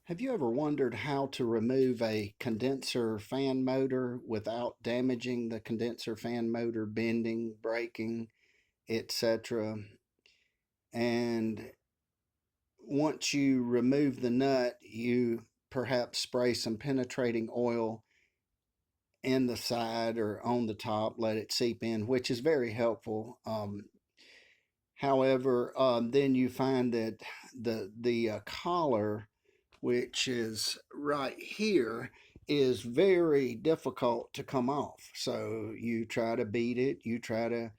Have you ever wondered how to remove a condenser fan motor without damaging the condenser fan motor, bending, breaking, etc.? And once you remove the nut, you perhaps spray some penetrating oil in the side or on the top, let it seep in, which is very helpful. However, then you find that the collar, which is right here, is very difficult to come off. So you try to beat it, you try to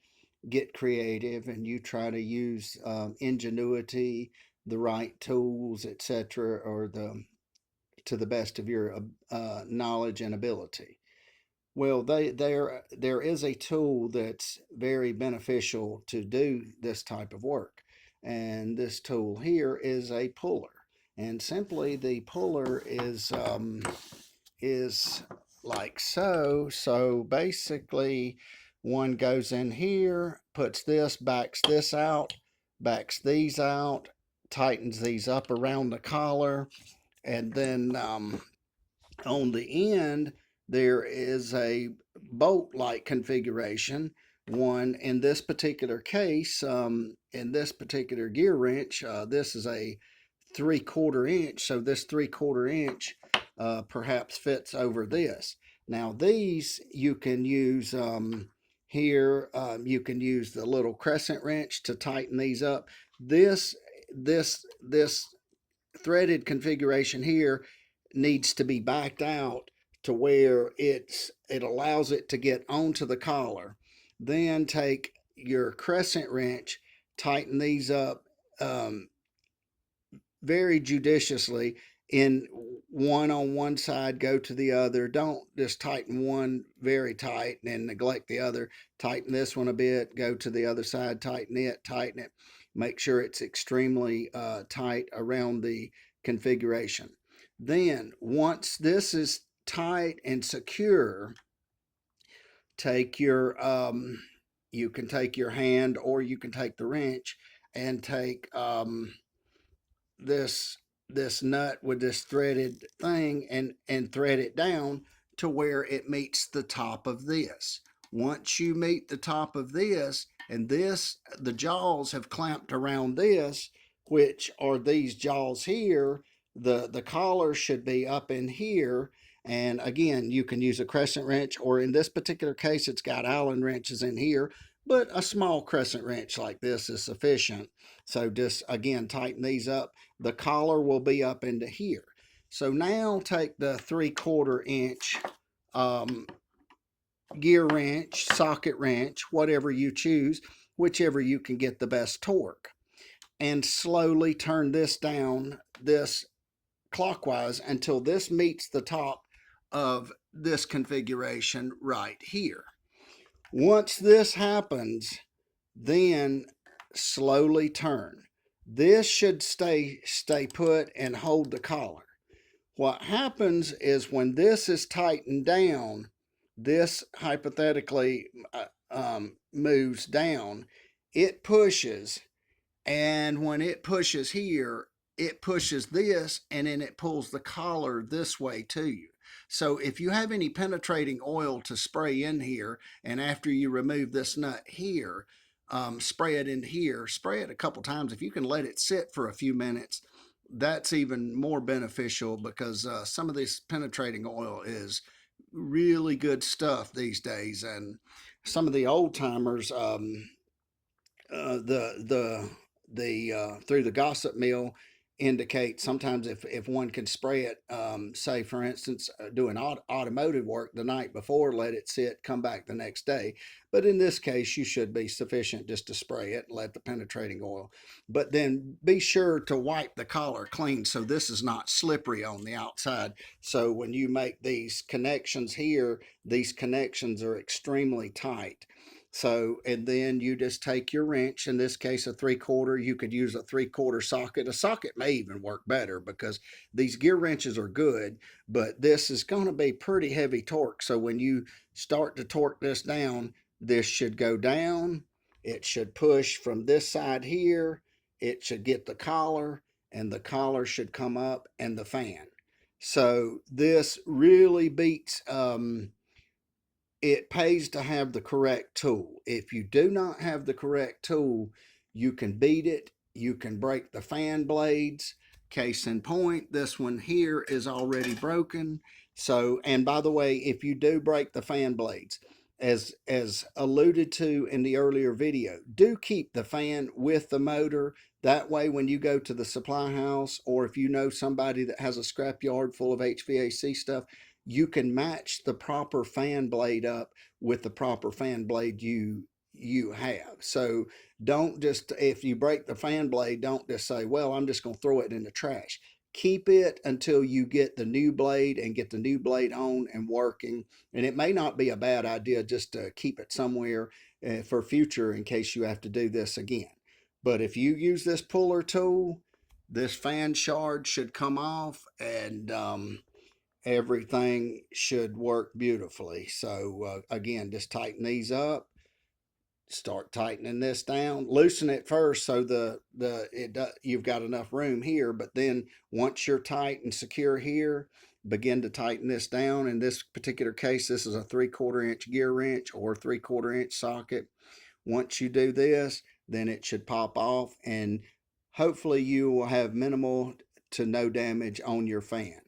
get creative, and you try to use ingenuity, the right tools, etc., or the to the best of your knowledge and ability. Well, there is a tool that's very beneficial to do this type of work, and this tool here is a puller. And simply, the puller is like so. So basically, one goes in here, puts this, backs this out, backs these out, tightens these up around the collar, and then on the end, there is a bolt-like configuration. One in this particular case, in this particular gear wrench, this is a 3/4 inch, so this 3/4 inch perhaps fits over this. Now these you can use here. You can use the little crescent wrench to tighten these up. This threaded configuration here needs to be backed out to where it allows it to get onto the collar. Then take your crescent wrench, tighten these up very judiciously. In one on one side, go to the other. Don't just tighten one very tight and neglect the other. Tighten this one a bit, go to the other side, tighten it. Make sure it's extremely tight around the configuration. Then, once this is tight and secure, take your you can take your hand or you can take the wrench and take this this nut with this threaded thing and thread it down to where it meets the top of this. Once you meet the top of this, and this, the jaws have clamped around this, which are these jaws here, the collar should be up in here. And again, you can use a crescent wrench, or in this particular case, it's got Allen wrenches in here, but a small crescent wrench like this is sufficient. So just again, tighten these up. The collar will be up into here. So now take the 3/4 inch um, gear wrench, socket wrench, whatever you choose, whichever you can get the best torque, and slowly turn this down, this clockwise, until this meets the top of this configuration right here. Once this happens, then slowly turn. This should stay put and hold the collar. What happens is when this is tightened down, this hypothetically moves down, it pushes, and when it pushes here, it pushes this, and then it pulls the collar this way to you. So if you have any penetrating oil to spray in here, and after you remove this nut here, spray it in here, spray it a couple times. If you can let it sit for a few minutes, that's even more beneficial, because some of this penetrating oil is really good stuff these days. And some of the old timers, through the gossip mill, indicate sometimes if one can spray it, say for instance, doing automotive work the night before, let it sit, come back the next day. But in this case, you should be sufficient just to spray it and let the penetrating oil. But then be sure to wipe the collar clean so this is not slippery on the outside. So when you make these connections here, these connections are extremely tight. So, and then you just take your wrench, in this case a 3/4, you could use a 3/4 socket. A socket may even work better, because these gear wrenches are good, but this is going to be pretty heavy torque. So when you start to torque this down, this should go down. It should push from this side here. It should get the collar, and the collar should come up and the fan. So this really beats, it pays to have the correct tool. If you do not have the correct tool, you can beat it. You can break the fan blades. Case in point, this one here is already broken. So, and by the way, if you do break the fan blades, as alluded to in the earlier video, do keep the fan with the motor. That way, when you go to the supply house, or if you know somebody that has a scrapyard full of HVAC stuff, you can match the proper fan blade up with the proper fan blade you have. So don't just, if you break the fan blade, don't just say, well, I'm just going to throw it in the trash. Keep it until you get the new blade and get the new blade on and working. And it may not be a bad idea just to keep it somewhere for future in case you have to do this again. But if you use this puller tool, this fan shard should come off, and everything should work beautifully. So again, just tighten these up, start tightening this down, loosen it first so you've got enough room here, but then once you're tight and secure here, begin to tighten this down. In this particular case, this is a 3/4 inch gear wrench or 3/4 inch socket. Once you do this, then it should pop off, and hopefully you will have minimal to no damage on your fan.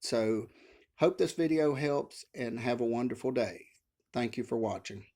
So hope this video helps, and have a wonderful day. Thank you for watching.